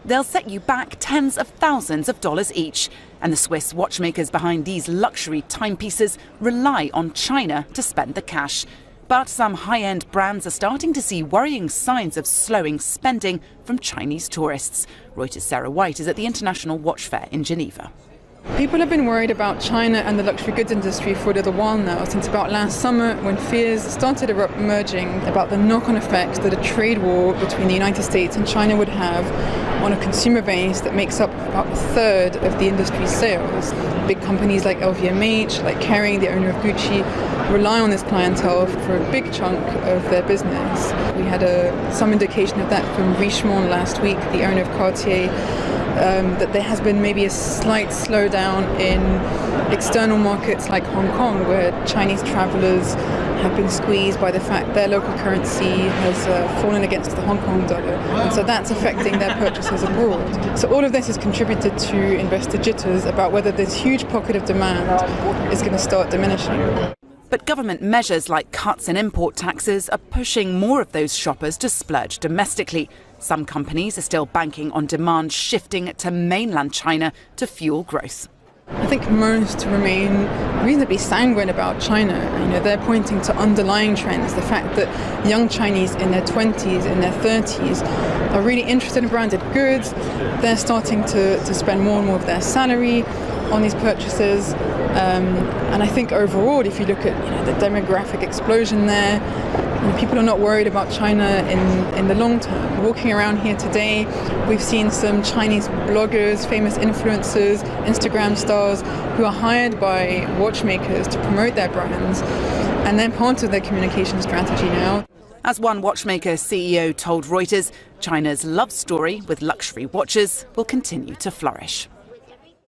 They'll set you back tens of thousands of dollars each. And the Swiss watchmakers behind these luxury timepieces rely on China to spend the cash. But some high-end brands are starting to see worrying signs of slowing spending from Chinese tourists. Reuters' Sarah White is at the International Watch Fair in Geneva. People have been worried about China and the luxury goods industry for a little while now, since about last summer when fears started emerging about the knock-on effects that a trade war between the United States and China would have on a consumer base that makes up about a third of the industry's sales. Big companies like LVMH, like Kering, the owner of Gucci, rely on this clientele for a big chunk of their business. We had some indication of that from Richemont last week, the owner of Cartier, that there has been maybe a slight slowdown in external markets like Hong Kong, where Chinese travelers have been squeezed by the fact their local currency has fallen against the Hong Kong dollar. And so that's affecting their purchases abroad. So all of this has contributed to investor jitters about whether this huge pocket of demand is going to start diminishing. But government measures like cuts in import taxes are pushing more of those shoppers to splurge domestically. Some companies are still banking on demand shifting to mainland China to fuel growth. I think most remain reasonably sanguine about China. They're pointing to underlying trends, the fact that young Chinese in their 20s, in their 30s are really interested in branded goods. They're starting to spend more and more of their salary on these purchases. And I think overall, if you look at the demographic explosion there, people are not worried about China in the long term. Walking around here today, we've seen some Chinese bloggers, famous influencers, Instagram stars who are hired by watchmakers to promote their brands, and they're part of their communication strategy now. As one watchmaker CEO told Reuters, China's love story with luxury watches will continue to flourish.